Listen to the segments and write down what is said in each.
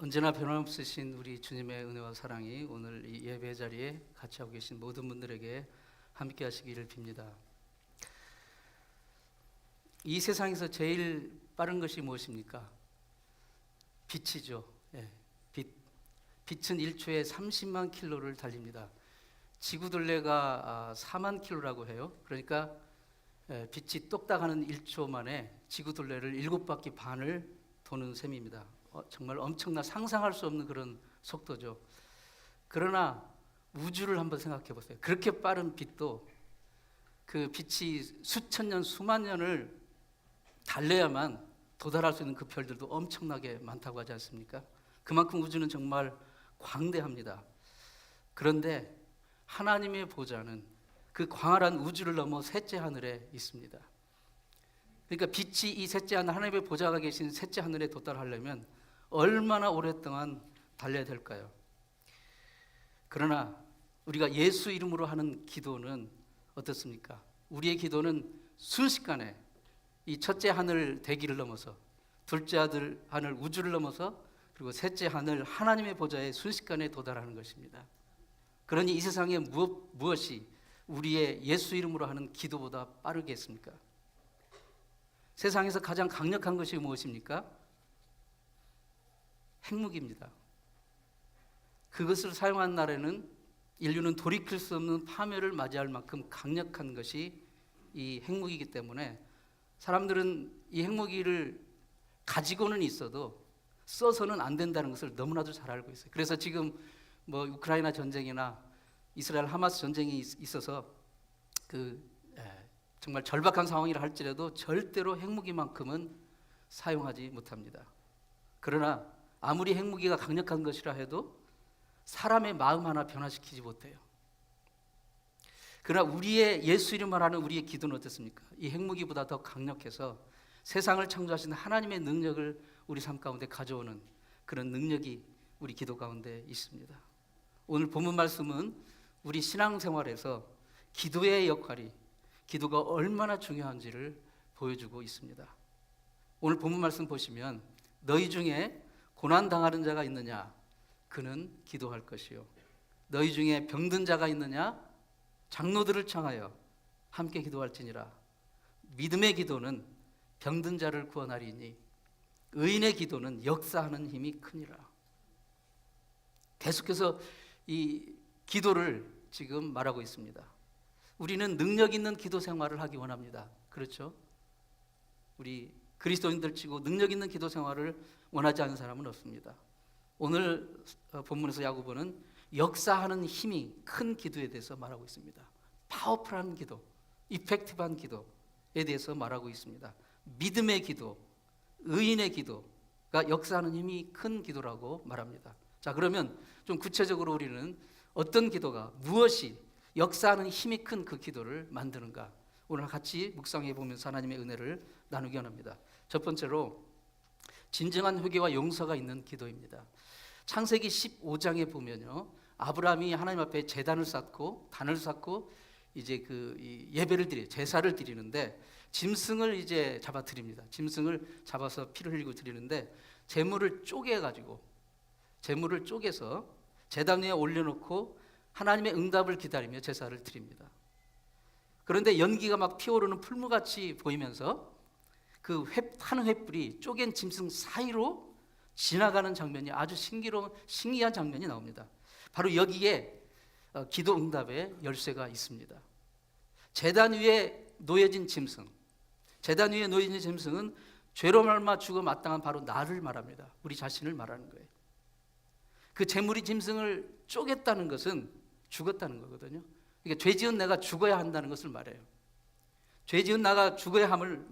언제나 변함없으신 우리 주님의 은혜와 사랑이 오늘 이 예배 자리에 같이 하고 계신 모든 분들에게 함께 하시기를 빕니다. 이 세상에서 제일 빠른 것이 무엇입니까? 빛이죠. 빛. 빛은 1초에 30만 킬로를 달립니다. 지구둘레가 4만 킬로라고 해요. 그러니까 빛이 똑딱하는 1초 만에 지구둘레를 7바퀴 반을 도는 셈입니다. 정말 엄청나 상상할 수 없는 그런 속도죠. 그러나 우주를 한번 생각해 보세요. 그렇게 빠른 빛도 그 빛이 수천 년, 수만 년을 달려야만 도달할 수 있는 그 별들도 엄청나게 많다고 하지 않습니까? 그만큼 우주는 정말 광대합니다. 그런데 하나님의 보좌는 그 광활한 우주를 넘어 셋째 하늘에 있습니다. 그러니까 빛이 이 셋째 하늘, 하나님의 보좌가 계신 셋째 하늘에 도달하려면 얼마나 오랫동안 달려야 될까요? 그러나 우리가 예수 이름으로 하는 기도는 어떻습니까? 우리의 기도는 순식간에 이 첫째 하늘 대기를 넘어서 둘째 하늘 우주를 넘어서 그리고 셋째 하늘 하나님의 보좌에 순식간에 도달하는 것입니다. 그러니 이 세상에 무엇이 우리의 예수 이름으로 하는 기도보다 빠르겠습니까? 세상에서 가장 강력한 것이 무엇입니까? 핵무기입니다. 그것을 사용한 날에는 인류는 돌이킬 수 없는 파멸을 맞이할 만큼 강력한 것이 이 핵무기이기 때문에 사람들은 이 핵무기를 가지고는 있어도 써서는 안 된다는 것을 너무나도 잘 알고 있어요. 그래서 지금 우크라이나 전쟁이나 이스라엘 하마스 전쟁이 있어서 정말 절박한 상황이라 할지라도 절대로 핵무기만큼은 사용하지 못합니다. 그러나 아무리 핵무기가 강력한 것이라 해도 사람의 마음 하나 변화시키지 못해요. 그러나 우리의 예수 이름 말하는 우리의 기도는 어떻습니까? 이 핵무기보다 더 강력해서 세상을 창조하신 하나님의 능력을 우리 삶 가운데 가져오는 그런 능력이 우리 기도 가운데 있습니다. 오늘 본문 말씀은 우리 신앙생활에서 기도의 역할이, 기도가 얼마나 중요한지를 보여주고 있습니다. 오늘 본문 말씀 보시면 너희 중에 고난당하는 자가 있느냐? 그는 기도할 것이요. 너희 중에 병든 자가 있느냐? 장로들을 청하여 함께 기도할지니라. 믿음의 기도는 병든 자를 구원하리니 의인의 기도는 역사하는 힘이 크니라. 계속해서 이 기도를 지금 말하고 있습니다. 우리는 능력 있는 기도 생활을 하기 원합니다. 그렇죠? 우리 그리스도인들 치고 능력 있는 기도 생활을 원하지 않는 사람은 없습니다. 오늘 본문에서 야고보는 역사하는 힘이 큰 기도에 대해서 말하고 있습니다. 파워풀한 기도, 이펙티브한 기도에 대해서 말하고 있습니다. 믿음의 기도, 의인의 기도가 역사하는 힘이 큰 기도라고 말합니다. 자, 그러면 좀 구체적으로 우리는 어떤 기도가, 무엇이 역사하는 힘이 큰 그 기도를 만드는가, 오늘 같이 묵상해 보면서 하나님의 은혜를 나누기 원합니다. 첫 번째로 진정한 회개와 용서가 있는 기도입니다. 창세기 15장에 보면요, 아브라함이 하나님 앞에 제단을 쌓고 단을 쌓고 이제 예배를 드려 제사를 드리는데 짐승을 이제 잡아 드립니다. 짐승을 잡아서 피를 흘리고 드리는데 제물을 쪼개서 제단 위에 올려놓고 하나님의 응답을 기다리며 제사를 드립니다. 그런데 연기가 막 피어오르는 풀무같이 보이면서 한 횃불이 쪼갠 짐승 사이로 지나가는 장면이 아주 신기한 장면이 나옵니다. 바로 여기에 기도 응답의 열쇠가 있습니다. 제단 위에 놓여진 짐승은 죄로 말마 죽어 마땅한 바로 나를 말합니다. 우리 자신을 말하는 거예요. 그 제물이 짐승을 쪼갰다는 것은 죽었다는 거거든요. 그러니까 죄 지은 내가 죽어야 한다는 것을 말해요. 죄 지은 나가 죽어야 함을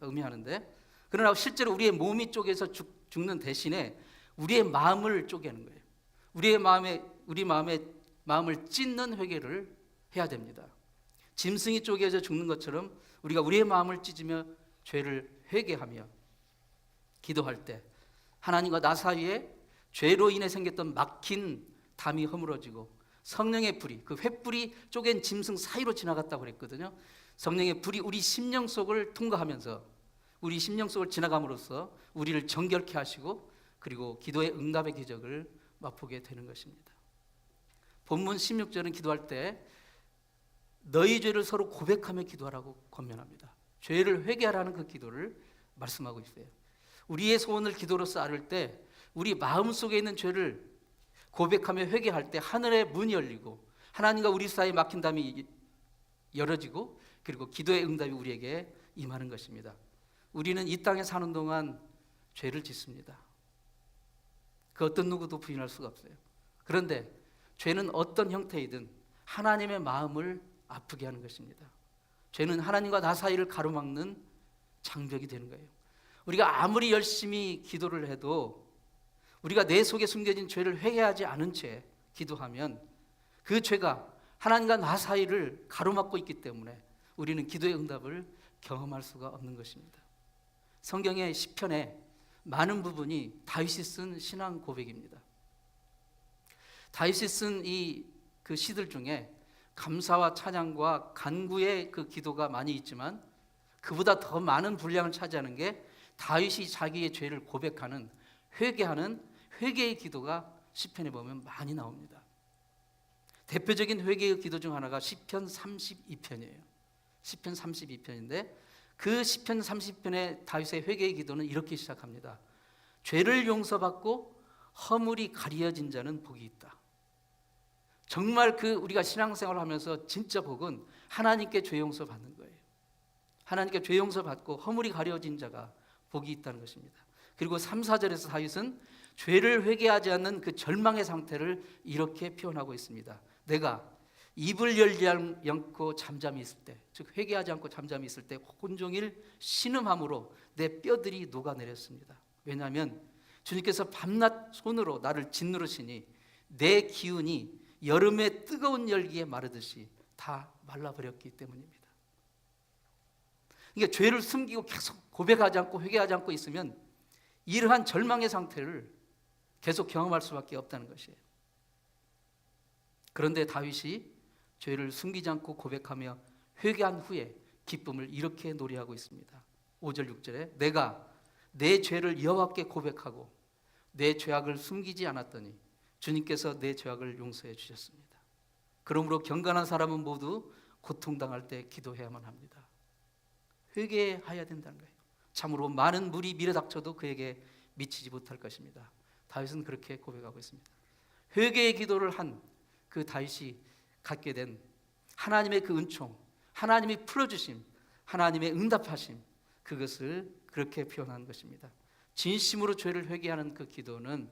의미하는데, 그러나 실제로 우리의 몸이 쪼개서 죽는 대신에 우리의 마음을 쪼개는 거예요. 우리 마음을 찢는 회개를 해야 됩니다. 짐승이 쪼개져 죽는 것처럼 우리가 우리의 마음을 찢으며 죄를 회개하며 기도할 때 하나님과 나 사이에 죄로 인해 생겼던 막힌 담이 허물어지고 성령의 불이, 그 횃불이 쪼갠 짐승 사이로 지나갔다고 그랬거든요. 성령의 불이 우리 심령 속을 통과하면서 우리 심령 속을 지나감으로써 우리를 정결케 하시고 그리고 기도의 응답의 기적을 맛보게 되는 것입니다. 본문 16절은 기도할 때 너희 죄를 서로 고백하며 기도하라고 권면합니다. 죄를 회개하라는 그 기도를 말씀하고 있어요. 우리의 소원을 기도로서 아뢰을 때 우리 마음속에 있는 죄를 고백하며 회개할 때 하늘의 문이 열리고 하나님과 우리 사이에 막힌 담이 열어지고 그리고 기도의 응답이 우리에게 임하는 것입니다. 우리는 이 땅에 사는 동안 죄를 짓습니다. 그 어떤 누구도 부인할 수가 없어요. 그런데 죄는 어떤 형태이든 하나님의 마음을 아프게 하는 것입니다. 죄는 하나님과 나 사이를 가로막는 장벽이 되는 거예요. 우리가 아무리 열심히 기도를 해도 우리가 내 속에 숨겨진 죄를 회개하지 않은 채 기도하면 그 죄가 하나님과 나 사이를 가로막고 있기 때문에 우리는 기도의 응답을 경험할 수가 없는 것입니다. 성경의 시편에 많은 부분이 다윗이 쓴 신앙 고백입니다. 다윗이 쓴 그 시들 중에 감사와 찬양과 간구의 그 기도가 많이 있지만 그보다 더 많은 분량을 차지하는 게 다윗이 자기의 죄를 고백하는 회개하는 회개의 기도가 시편에 보면 많이 나옵니다. 대표적인 회개의 기도 중 하나가 시편 32편이에요. 시편 32편인데 그 시편 30편의 다윗의 회개의 기도는 이렇게 시작합니다. 죄를 용서받고 허물이 가려진 자는 복이 있다. 정말 우리가 신앙생활을 하면서 진짜 복은 하나님께 죄 용서 받는 거예요. 하나님께 죄 용서 받고 허물이 가려진 자가 복이 있다는 것입니다. 그리고 3, 4절에서 다윗은 죄를 회개하지 않는 그 절망의 상태를 이렇게 표현하고 있습니다. 내가 입을 열지 않고 잠잠히 있을 때, 즉 회개하지 않고 잠잠히 있을 때 온종일 신음함으로 내 뼈들이 녹아내렸습니다. 왜냐하면 주님께서 밤낮 손으로 나를 짓누르시니 내 기운이 여름의 뜨거운 열기에 마르듯이 다 말라버렸기 때문입니다. 그러니까 죄를 숨기고 계속 고백하지 않고 회개하지 않고 있으면 이러한 절망의 상태를 계속 경험할 수밖에 없다는 것이에요. 그런데 다윗이 죄를 숨기지 않고 고백하며 회개한 후에 기쁨을 이렇게 노래하고 있습니다. 5절 6절에 내가 내 죄를 여호와께 고백하고 내 죄악을 숨기지 않았더니 주님께서 내 죄악을 용서해 주셨습니다. 그러므로 경건한 사람은 모두 고통당할 때 기도해야만 합니다. 회개해야 된다는 거예요. 참으로 많은 물이 밀어닥쳐도 그에게 미치지 못할 것입니다. 다윗은 그렇게 고백하고 있습니다. 회개의 기도를 한 그 다윗이 갖게 된 하나님의 그 은총, 하나님이 풀어주심, 하나님의 응답하심, 그것을 그렇게 표현한 것입니다. 진심으로 죄를 회개하는 그 기도는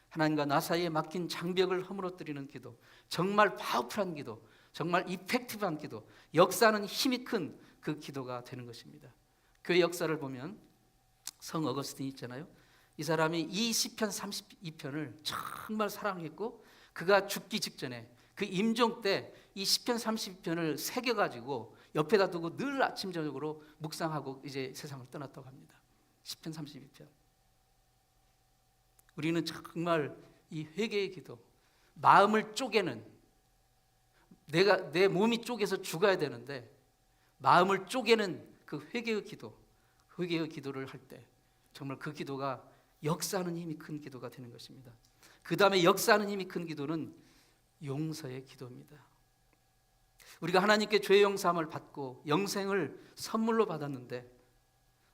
하나님과 나 사이에 막힌 장벽을 허물어뜨리는 기도, 정말 파워풀한 기도, 정말 이펙티브한 기도, 역사하는 힘이 큰 그 기도가 되는 것입니다. 교회 역사를 보면 성 어거스틴이 있잖아요. 이 사람이 이 시편 32편을 정말 사랑했고 그가 죽기 직전에 그 임종 때 이 시편 32편을 새겨가지고 옆에다 두고 늘 아침 저녁으로 묵상하고 이제 세상을 떠났다고 합니다. 시편 32편. 우리는 정말 이 회개의 기도, 마음을 쪼개는, 내 몸이 쪼개서 죽어야 되는데 마음을 쪼개는 그 회개의 기도, 회개의 기도를 할 때 정말 그 기도가 역사하는 힘이 큰 기도가 되는 것입니다. 그 다음에 역사하는 힘이 큰 기도는 용서의 기도입니다. 우리가 하나님께 죄 용서함을 받고 영생을 선물로 받았는데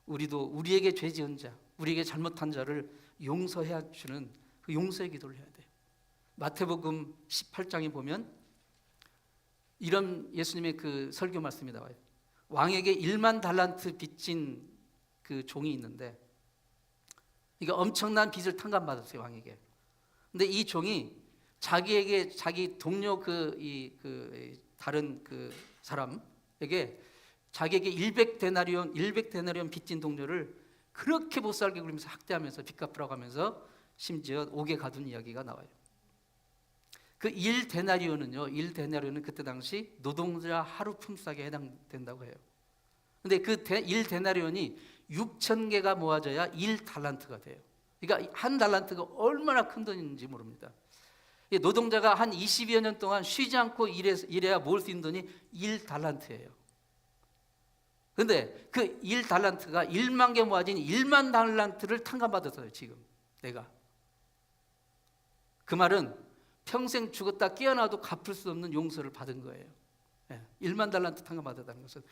우리도 우리에게 죄 지은 자, 우리에게 잘못한 자를 용서해 주는 그 용서의 기도를 해야 돼요. 마태복음 18장에 보면 이런 예수님의 그 설교 말씀이 나와요. 왕에게 1만 달란트 빚진 그 종이 있는데 이게 엄청난 빚을 탕감받았어요, 왕에게. 근데 이 종이 자기에게 자기 동료 다른 그 사람에게 자기에게 100데나리온 빚진 동료를 그렇게 못 살게 굴면서 학대하면서 빚 갚으라고 하면서 심지어 옥에 가둔 이야기가 나와요. 그 1데나리온은 그때 당시 노동자 하루 품삯에 해당된다고 해요. 근데 그 1데나리온이 6,000개가 모아져야 1달란트가 돼요. 그러니까 한 달란트가 얼마나 큰 돈인지 모릅니다. 노동자가 한 20여 년 동안 쉬지 않고 일해야 모을 수 있는 돈이 1달란트예요. 그런데 그 1달란트가 1만 개 모아진 1만 달란트를 탕감받았어요. 지금 내가 그 말은 평생 죽었다 깨어나도 갚을 수 없는 용서를 받은 거예요. 1만 달란트 탕감받았다는 것은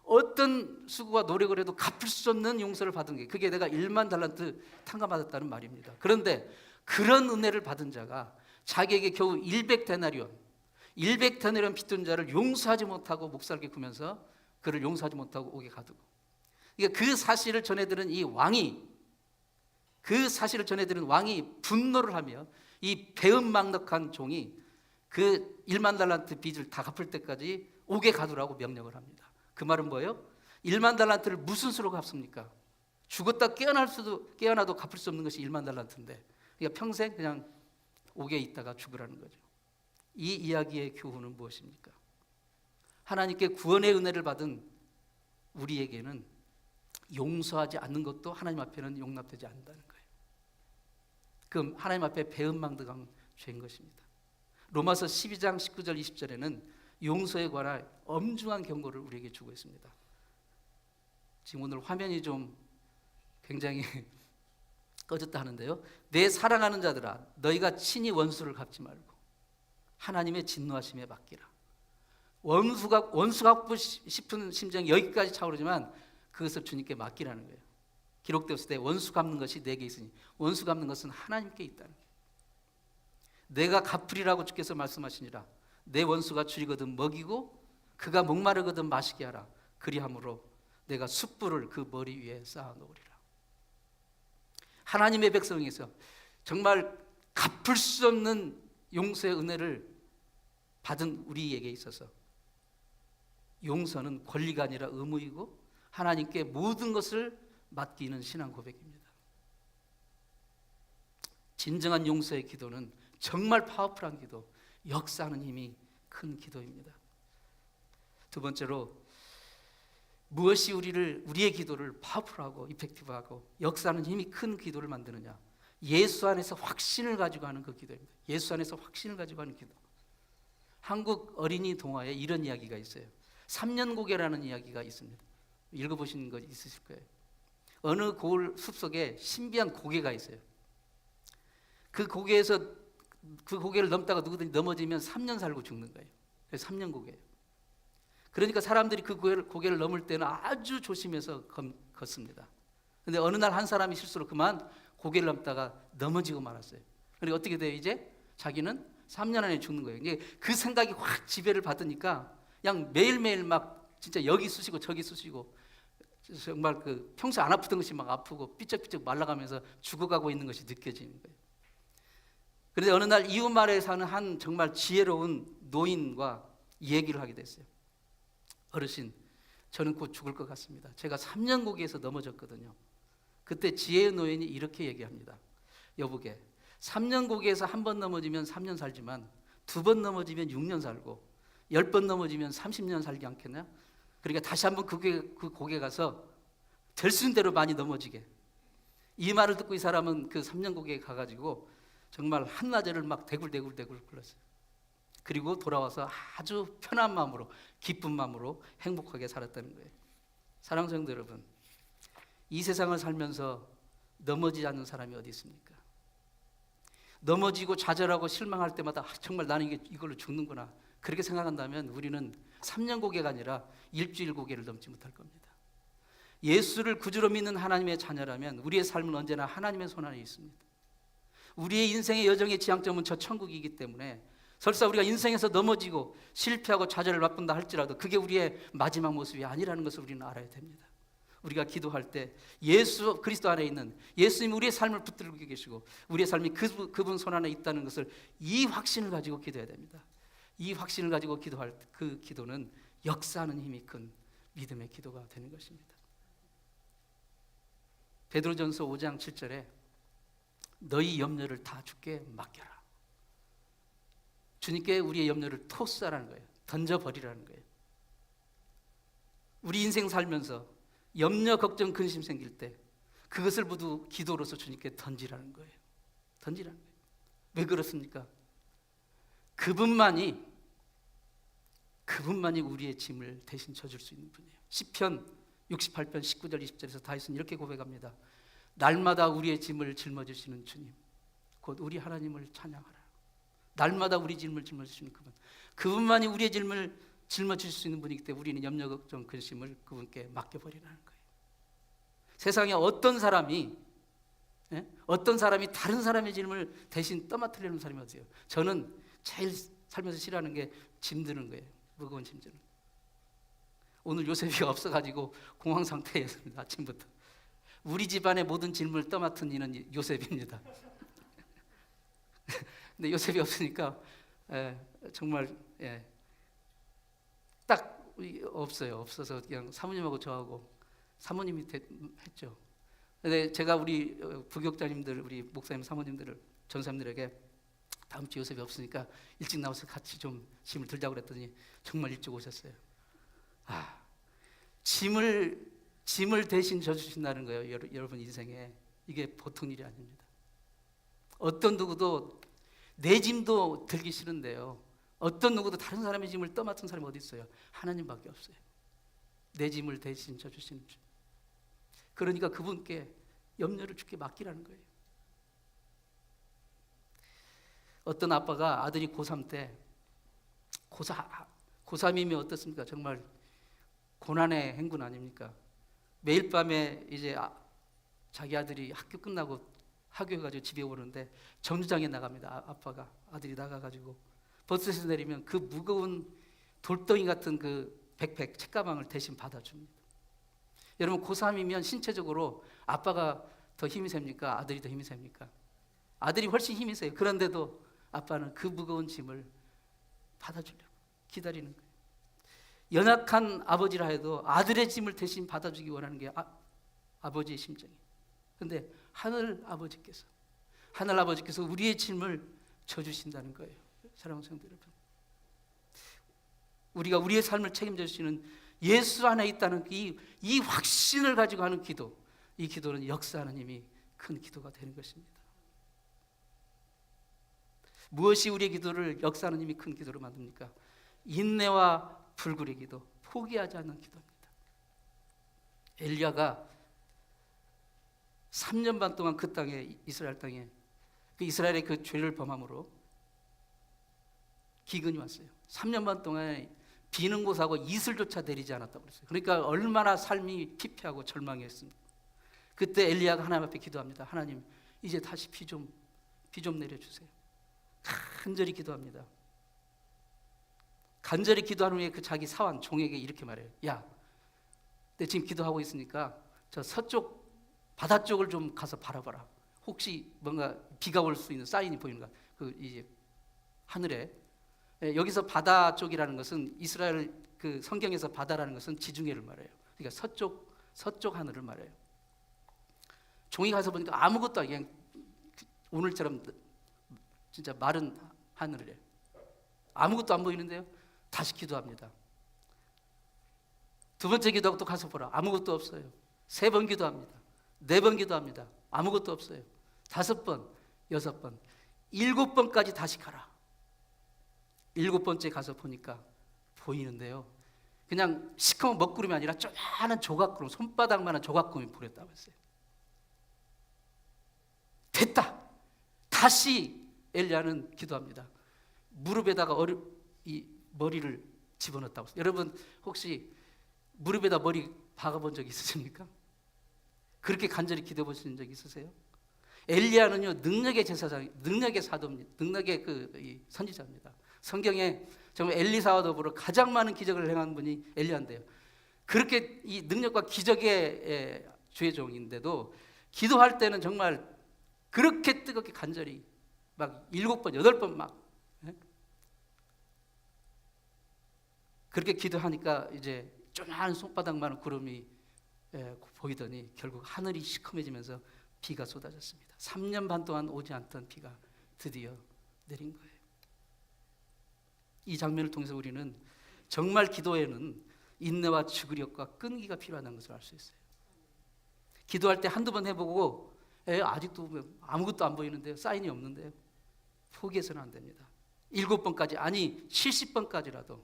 어떤 수고와 노력을 해도 갚을 수 없는 용서를 받은 게, 그게 내가 1만 달란트 탕감받았다는 말입니다. 그런데 그런 은혜를 받은 자가 자기에게 겨우 100데나리온 빚진 자를 용서하지 못하고 목살게 구면서 그를 용서하지 못하고 옥에 가두고, 그러니까 그 사실을 전해들은 왕이 분노를 하며 이 배은망덕한 종이 그 1만 달란트 빚을 다 갚을 때까지 옥에 가두라고 명령을 합니다. 그 말은 뭐예요? 1만 달란트를 무슨 수로 갚습니까? 죽었다 깨어나도 갚을 수 없는 것이 1만 달란트인데, 그러니까 평생 그냥 옥에 있다가 죽으라는 거죠. 이 이야기의 교훈은 무엇입니까? 하나님께 구원의 은혜를 받은 우리에게는 용서하지 않는 것도 하나님 앞에는 용납되지 않는다는 거예요. 그럼 하나님 앞에 배은망덕한 죄인 것입니다. 로마서 12장 19절 20절에는 용서에 관한 엄중한 경고를 우리에게 주고 있습니다. 지금 오늘 화면이 좀 굉장히 꺼졌다 하는데요, 내 사랑하는 자들아, 너희가 친히 원수를 갚지 말고 하나님의 진노하심에 맡기라. 원수 갚고 싶은 심정이 여기까지 차오르지만 그것을 주님께 맡기라는 거예요. 기록되었을 때 원수 갚는 것이 내게 있으니 원수 갚는 것은 하나님께 있다는 거예요. 내가 갚으리라고 주께서 말씀하시니라. 내 원수가 줄이거든 먹이고 그가 목마르거든 마시게 하라. 그리함으로 내가 숯불을 그 머리 위에 쌓아 놓으리라. 하나님의 백성에서 정말 갚을 수 없는 용서의 은혜를 받은 우리에게 있어서 용서는 권리가 아니라 의무이고 하나님께 모든 것을 맡기는 신앙 고백입니다. 진정한 용서의 기도는 정말 파워풀한 기도, 역사하는 힘이 큰 기도입니다. 두 번째로, 무엇이 우리의 기도를 파워풀하고 이펙티브하고 역사하는 힘이 큰 기도를 만드느냐? 예수 안에서 확신을 가지고 하는 그 기도입니다. 예수 안에서 확신을 가지고 하는 기도. 한국 어린이 동화에 이런 이야기가 있어요. 3년 고개라는 이야기가 있습니다. 읽어보신 거 있으실 거예요. 어느 고을 숲속에 신비한 고개가 있어요. 그 고개를 넘다가 누구든지 넘어지면 3년 살고 죽는 거예요. 그래서 3년 고개예요. 그러니까 사람들이 그 고개를 넘을 때는 아주 조심해서 걷습니다. 그런데 어느 날 한 사람이 실수로 그만 고개를 넘다가 넘어지고 말았어요. 그러니까 어떻게 돼요? 이제 자기는 3년 안에 죽는 거예요. 이제 그 생각이 확 지배를 받으니까 그냥 매일매일 막 진짜 여기 쑤시고 저기 쑤시고 정말 그 평소 안 아프던 것이 막 아프고 삐쩍삐쩍 말라가면서 죽어가고 있는 것이 느껴지는 거예요. 그런데 어느 날 이웃 마을에 사는 한 정말 지혜로운 노인과 얘기를 하게 됐어요. 어르신, 저는 곧 죽을 것 같습니다. 제가 3년 고개에서 넘어졌거든요. 그때 지혜의 노인이 이렇게 얘기합니다. 여보게, 3년 고개에서 한 번 넘어지면 3년 살지만 2번 넘어지면 6년 살고 10번 넘어지면 30년 살지 않겠냐? 그러니까 다시 한번 그 고개 가서 될 수 있는 대로 많이 넘어지게. 이 말을 듣고 이 사람은 그 3년 고개에 가가지고 정말 한낮에를 막 대굴대굴 굴렀어요. 그리고 돌아와서 아주 편한 마음으로, 기쁜 마음으로 행복하게 살았다는 거예요. 사랑하는 성도 여러분, 이 세상을 살면서 넘어지지 않는 사람이 어디 있습니까? 넘어지고 좌절하고 실망할 때마다 정말 나는 이걸로 죽는구나, 그렇게 생각한다면 우리는 3년 고개가 아니라 일주일 고개를 넘지 못할 겁니다. 예수를 구주로 믿는 하나님의 자녀라면 우리의 삶은 언제나 하나님의 손 안에 있습니다. 우리의 인생의 여정의 지향점은 저 천국이기 때문에 설사 우리가 인생에서 넘어지고 실패하고 좌절을 맛본다 할지라도 그게 우리의 마지막 모습이 아니라는 것을 우리는 알아야 됩니다. 우리가 기도할 때 예수 그리스도 안에 있는 예수님이 우리의 삶을 붙들고 계시고 우리의 삶이 그분 손 안에 있다는 것을, 이 확신을 가지고 기도해야 됩니다. 이 확신을 가지고 기도할 그 기도는 역사하는 힘이 큰 믿음의 기도가 되는 것입니다. 베드로전서 5장 7절에 너희 염려를 다 주께 맡겨라. 주님께 우리의 염려를 토스하라는 거예요. 던져버리라는 거예요. 우리 인생 살면서 염려, 걱정, 근심 생길 때 그것을 모두 기도로서 주님께 던지라는 거예요. 던지라는 거예요. 왜 그렇습니까? 그분만이 우리의 짐을 대신 져줄 수 있는 분이에요. 시편 68편 19절 20절에서 다윗은 이렇게 고백합니다. 날마다 우리의 짐을 짊어지시는 주님, 곧 우리 하나님을 찬양하라. 날마다 우리 짐을 짊어지시는 그분, 그분만이 우리의 짐을 짊어질 수 있는 분이기 때문에 우리는 염려, 걱정, 근심을 그분께 맡겨버리라는 거예요. 세상에 어떤 사람이 다른 사람의 짐을 대신 떠맡으려는 사람이 어디예요? 저는 제일 살면서 싫어하는 게 짐드는 거예요. 무거운 짐드는. 오늘 요셉이 없어가지고 공황 상태였습니다. 아침부터. 우리 집안의 모든 짐을 떠맡은 이는 요셉입니다. 근데 요셉이 없으니까 정말 딱 없어요. 없어서 그냥 사모님하고 저하고, 사모님이 했죠. 근데 제가 우리 부교육자님들, 우리 목사님, 사모님들을, 전사님들에게 다음 주 요셉이 없으니까 일찍 나와서 같이 좀 짐을 들자고 그랬더니 정말 일찍 오셨어요. 짐을 대신 져주신다는 거예요. 여러분 인생에 이게 보통 일이 아닙니다. 어떤 누구도 내 짐도 들기 싫은데요, 어떤 누구도 다른 사람의 짐을 떠맡은 사람이 어디 있어요? 하나님밖에 없어요. 내 짐을 대신 져주시는 주. 그러니까 그분께 염려를 주께 맡기라는 거예요. 어떤 아빠가 아들이 고3 때, 고3이면 어떻습니까? 정말 고난의 행군 아닙니까? 매일 밤에 이제 자기 아들이 학교 끝나고 하교해가지고 집에 오는데 정류장에 나갑니다. 아빠가, 아들이 나가가지고 버스에서 내리면 그 무거운 돌덩이 같은 그 백팩, 책가방을 대신 받아줍니다. 여러분, 고3이면 신체적으로 아빠가 더 힘이 셉니까? 아들이 더 힘이 셉니까? 아들이 훨씬 힘이 세요. 그런데도 아빠는 그 무거운 짐을 받아주려고 기다리는 거예요. 연약한 아버지라 해도 아들의 짐을 대신 받아주기 원하는 게 아버지의 심정이에요. 그런데 하늘 아버지께서 우리의 짐을 져주신다는 거예요. 사랑하는 성도 여러분, 우리가 우리의 삶을 책임져 주시는 예수 안에 있다는 이 확신을 가지고 하는 기도, 이 기도는 역사하는 힘이 큰 기도가 되는 것입니다. 무엇이 우리의 기도를 역사하는 힘이 큰 기도로 만듭니까? 인내와 불굴의 기도, 포기하지 않는 기도입니다. 엘리야가 3년 반 동안 그 땅에, 이스라엘 땅에, 그 이스라엘의 그 죄를 범함으로 기근이 왔어요. 3년 반 동안 비는 곳하고 이슬조차 내리지 않았다고 그랬어요. 그러니까 얼마나 삶이 피폐하고 절망했습니다. 그때 엘리야가 하나님 앞에 기도합니다. 하나님, 이제 다시 비 좀 내려주세요. 간절히 기도합니다. 간절히 기도한 후에 그 자기 사환 종에게 이렇게 말해요. 야, 내 지금 기도하고 있으니까 저 서쪽 바다 쪽을 좀 가서 바라봐라. 혹시 뭔가 비가 올 수 있는 사인이 보이는가? 그 이제 하늘에, 여기서 바다 쪽이라는 것은, 이스라엘 그 성경에서 바다라는 것은 지중해를 말해요. 그러니까 서쪽 하늘을 말해요. 종이 가서 보니까 아무것도 그냥 오늘처럼 진짜 마른 하늘이래요. 아무것도 안 보이는데요, 다시 기도합니다. 두 번째 기도하고 또 가서 보라. 아무것도 없어요. 3번 기도합니다. 4번 기도합니다. 아무것도 없어요. 5번, 6번, 7번까지 다시 가라. 7번째 가서 보니까 보이는데요, 그냥 시커먼 먹구름이 아니라 조그마한 조각구름, 손바닥만한 조각구름이 보였다고 했어요. 됐다. 다시 엘리야는 기도합니다. 무릎에다가 이 머리를 집어넣었다고 했어요. 여러분, 혹시 무릎에다 머리 박아본 적 있으십니까? 그렇게 간절히 기도해 보신 적 있으세요? 엘리야는요, 능력의 제사장, 능력의 사도입니다. 능력의 이 선지자입니다. 성경에 정말 엘리사와 더불어 가장 많은 기적을 행한 분이 엘리야인데요, 그렇게 이 능력과 기적의 주의 종인데도 기도할 때는 정말 그렇게 뜨겁게 간절히 막 7번, 8번 막 그렇게 기도하니까 이제 조그마한 손바닥만한 구름이 보이더니 결국 하늘이 시커매지면서 비가 쏟아졌습니다. 3년 반 동안 오지 않던 비가 드디어 내린 거예요. 이 장면을 통해서 우리는 정말 기도에는 인내와 지구력과 끈기가 필요하다는 것을 알 수 있어요. 기도할 때 한두 번 해보고 아직도 아무것도 안 보이는데요, 사인이 없는데요, 포기해서는 안 됩니다. 7번까지, 아니 70번까지라도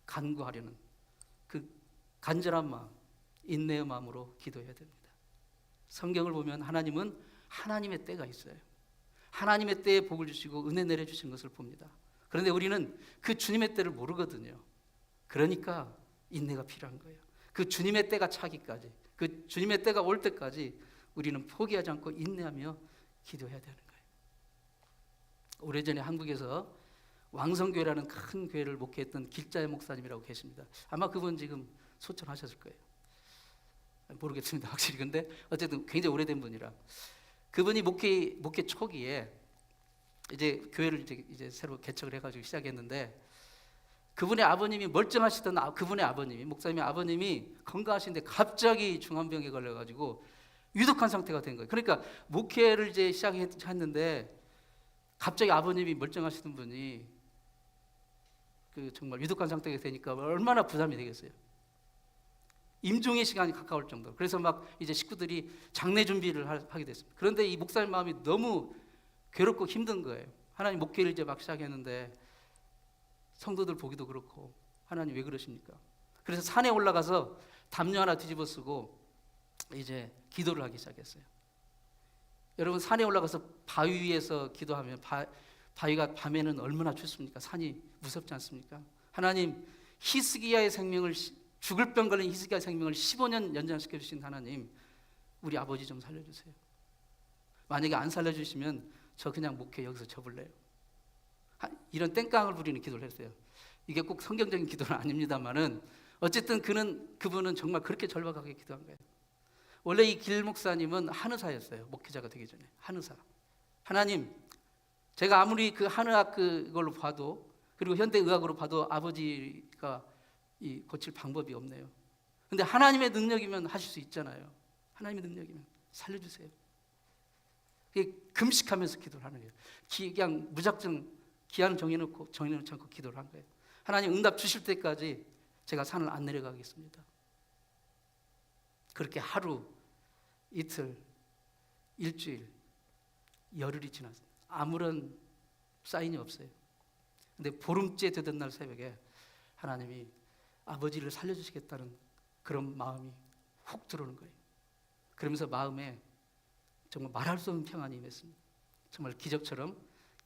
간구하려는 그 간절한 마음, 인내의 마음으로 기도해야 됩니다. 성경을 보면 하나님은 하나님의 때가 있어요. 하나님의 때에 복을 주시고 은혜 내려주신 것을 봅니다. 그런데 우리는 그 주님의 때를 모르거든요. 그러니까 인내가 필요한 거예요. 그 주님의 때가 차기까지, 그 주님의 때가 올 때까지 우리는 포기하지 않고 인내하며 기도해야 되는 거예요. 오래전에 한국에서 왕성교회라는 큰 교회를 목회했던 길자의 목사님이라고 계십니다. 아마 그분 지금 소천하셨을 거예요. 모르겠습니다, 확실히. 근데 어쨌든 굉장히 오래된 분이라. 그분이 목회 초기에 이제 교회를 이제 새로 개척을 해가지고 시작했는데, 그분의 아버님이 멀쩡하시던 그분의 아버님이, 목사님의 아버님이 건강하신데 갑자기 중환병에 걸려가지고 위독한 상태가 된 거예요. 그러니까 목회를 이제 시작했는데 갑자기 아버님이 멀쩡하시던 분이 정말 위독한 상태가 되니까 얼마나 부담이 되겠어요. 임종의 시간이 가까울 정도로. 그래서 막 이제 식구들이 장례 준비를 하게 됐습니다. 그런데 이 목사님 마음이 너무 괴롭고 힘든 거예요. 하나님, 목회를 이제 막 시작했는데 성도들 보기도 그렇고, 하나님 왜 그러십니까? 그래서 산에 올라가서 담요 하나 뒤집어 쓰고 이제 기도를 하기 시작했어요. 여러분, 산에 올라가서 바위 위에서 기도하면 바위가 밤에는 얼마나 춥습니까? 산이 무섭지 않습니까? 하나님, 히스기야의 생명을, 죽을 병 걸린 히스기야의 생명을 15년 연장시켜 주신 하나님, 우리 아버지 좀 살려주세요. 만약에 안 살려주시면 저 그냥 목회 여기서 접을래요. 이런 땡깡을 부리는 기도를 했어요. 이게 꼭 성경적인 기도는 아닙니다만은 어쨌든 그분은 정말 그렇게 절박하게 기도한 거예요. 원래 이 길 목사님은 한의사였어요. 목회자가 되기 전에. 한의사. 하나님, 제가 아무리 그 한의학 그걸로 봐도, 그리고 현대의학으로 봐도 아버지가 고칠 방법이 없네요. 근데 하나님의 능력이면 하실 수 있잖아요. 하나님의 능력이면 살려주세요. 금식하면서 기도를 하는 거예요. 그냥 무작정 기한을 정해놓지 않고 기도를 한 거예요. 하나님, 응답 주실 때까지 제가 산을 안 내려가겠습니다. 그렇게 하루, 이틀, 일주일, 열흘이 지났어요. 아무런 사인이 없어요. 근데 보름째 되던 날 새벽에 하나님이 아버지를 살려주시겠다는 그런 마음이 훅 들어오는 거예요. 그러면서 마음에 정말 말할 수 없는 평안이 임했습니다. 정말 기적처럼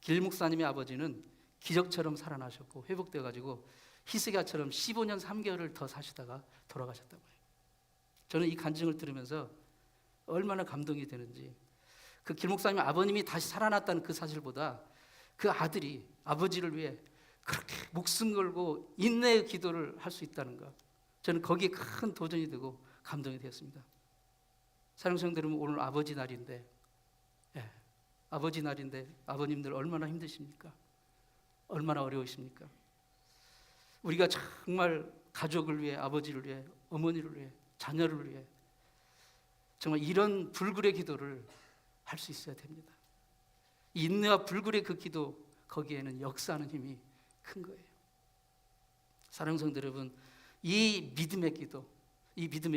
길 목사님의 아버지는 기적처럼 살아나셨고 회복되어가지고 히스기야처럼 15년 3개월을 더 사시다가 돌아가셨다고 해요. 저는 이 간증을 들으면서 얼마나 감동이 되는지, 그 길 목사님 아버님이 다시 살아났다는 그 사실보다 그 아들이 아버지를 위해 그렇게 목숨 걸고 인내의 기도를 할 수 있다는 것, 저는 거기에 큰 도전이 되고 감동이 되었습니다. 사랑하는 성도 여러분, 오늘 아버지 날인데, 아버지 날인데 아버님들 얼마나 힘드십니까? 얼마나 어려우십니까? 우리가 정말 가족을 위해, 아버지를 위해, 어머니를 위해, 자녀를 위해 정말 이런 불굴의 기도를 할 수 있어야 됩니다. 인내와 불굴의 그 기도, 거기에는 역사하는 힘이 큰 거예요. 사랑하는 성도 여러분, 이 믿음의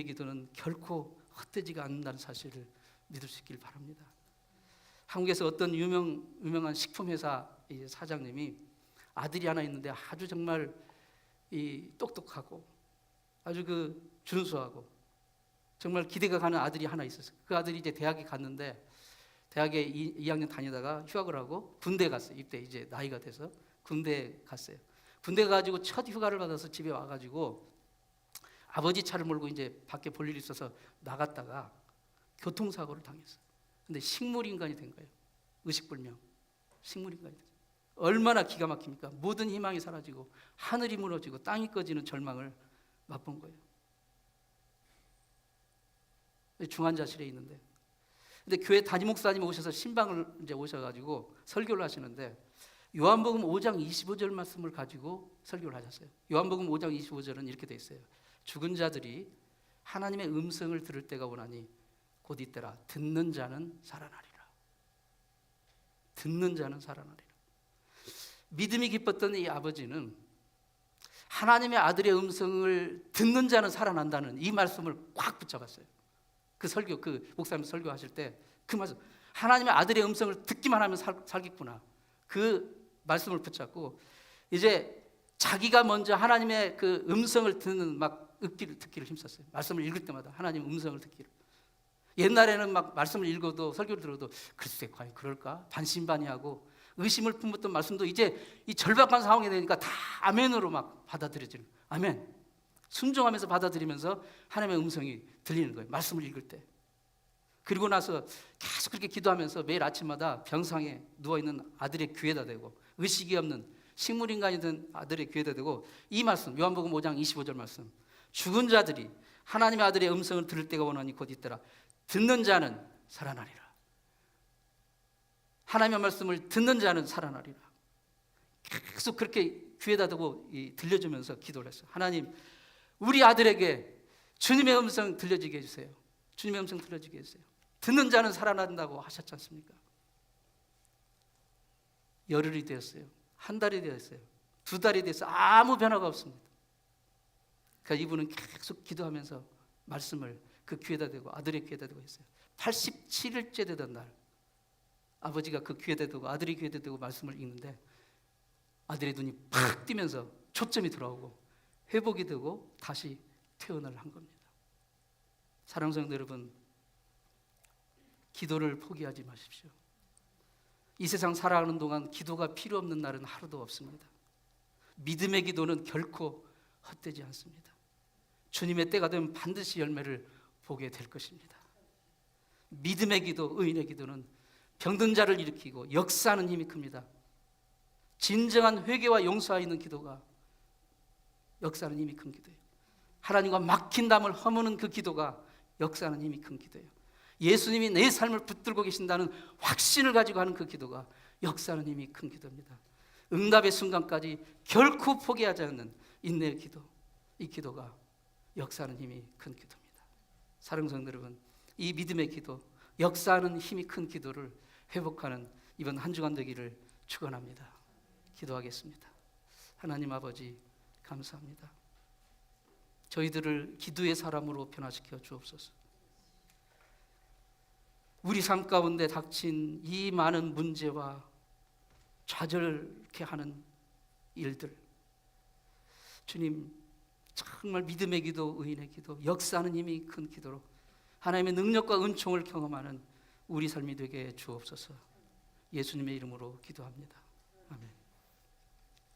기도는 결코 헛되지가 않는다는 사실을 믿을 수 있길 바랍니다. 한국에서 어떤 유명한 식품회사 사장님이 아들이 하나 있는데 아주 정말 똑똑하고 아주 준수하고 정말 기대가 가는 아들이 하나 있었어요. 그 아들이 이제 대학에 갔는데, 대학에 2학년 다니다가 휴학을 하고 군대에 갔어요. 입대 이제 나이가 돼서 군대에 갔어요. 군대 가가지고 첫 휴가를 받아서 집에 와가지고 아버지 차를 몰고 이제 밖에 볼 일이 있어서 나갔다가 교통사고를 당했어요. 근데 식물인간이 된 거예요. 의식불명. 식물인간이 됐어요. 얼마나 기가 막힙니까? 모든 희망이 사라지고 하늘이 무너지고 땅이 꺼지는 절망을 맛본 거예요. 중환자실에 있는데, 근데 교회 담임 목사님이 오셔서 신방을 이제 오셔가지고 설교를 하시는데 요한복음 5장 25절 말씀을 가지고 설교를 하셨어요. 요한복음 5장 25절은 이렇게 돼 있어요. 죽은 자들이 하나님의 음성을 들을 때가 오나니 곧 이때라. 듣는 자는 살아나리라. 듣는 자는 살아나리라. 믿음이 기뻤던 이 아버지는 하나님의 아들의 음성을 듣는 자는 살아난다는 이 말씀을 꽉 붙잡았어요. 그 목사님 설교하실 때 그 말씀, 하나님의 아들의 음성을 듣기만 하면 살겠구나. 그 말씀을 붙잡고 이제 자기가 먼저 하나님의 그 음성을 듣는 막 듣기를 힘썼어요. 말씀을 읽을 때마다 하나님 음성을 듣기를. 옛날에는 막 말씀을 읽어도 설교를 들어도 글쎄 과연 그럴까? 반신반의하고 의심을 품었던 말씀도 이제 이 절박한 상황이 되니까 다 아멘으로 막 받아들여지는, 아멘, 순종하면서 받아들이면서 하나님의 음성이 들리는 거예요. 말씀을 읽을 때. 그리고 나서 계속 그렇게 기도하면서 매일 아침마다 병상에 누워있는 아들의 귀에다 대고, 의식이 없는 식물인간이 된 아들의 귀에다 대고 이 말씀, 요한복음 5장 25절 말씀, 죽은 자들이 하나님의 아들의 음성을 들을 때가 원하니 곧 있더라. 듣는 자는 살아나리라. 하나님의 말씀을 듣는 자는 살아나리라. 계속 그렇게 귀에다 대고 들려주면서 기도를 했어요. 하나님, 우리 아들에게 주님의 음성 들려지게 해주세요. 주님의 음성 들려지게 해주세요. 듣는 자는 살아난다고 하셨지 않습니까? 열흘이 되었어요. 한 달이 되었어요. 2달이 되었어요. 아무 변화가 없습니다. 그러니까 이분은 계속 기도하면서 말씀을 그 귀에다 대고 아들의 귀에다 대고 했어요. 87일째 되던 날 아버지가 그 귀에다 대고 아들의 귀에다 대고 말씀을 읽는데 아들의 눈이 팍 뜨면서 초점이 돌아오고 회복이 되고 다시 퇴원을 한 겁니다. 사랑하는 성도 여러분, 기도를 포기하지 마십시오. 이 세상 살아가는 동안 기도가 필요 없는 날은 하루도 없습니다. 믿음의 기도는 결코 헛되지 않습니다. 주님의 때가 되면 반드시 열매를 보게 될 것입니다. 믿음의 기도, 의인의 기도는 병든 자를 일으키고 역사하는 힘이 큽니다. 진정한 회개와 용서가 있는 기도가 역사하는 힘이 큰 기도예요. 하나님과 막힌 담을 허무는 그 기도가 역사하는 힘이 큰 기도예요. 예수님이 내 삶을 붙들고 계신다는 확신을 가지고 하는 그 기도가 역사하는 힘이 큰 기도입니다. 응답의 순간까지 결코 포기하지 않는 인내의 기도, 이 기도가 역사하는 힘이 큰 기도입니다. 사랑하는 성도 여러분, 이 믿음의 기도, 역사하는 힘이 큰 기도를 회복하는 이번 한 주간 되기를 축원합니다. 기도하겠습니다. 하나님 아버지, 감사합니다. 저희들을 기도의 사람으로 변화시켜 주옵소서. 우리 삶 가운데 닥친 이 많은 문제와 좌절케 하는 일들, 주님, 정말 믿음의 기도, 의인의 기도, 역사하는 힘이 큰 기도로 하나님의 능력과 은총을 경험하는 우리 삶이 되게 해 주옵소서. 예수님의 이름으로 기도합니다. 아멘.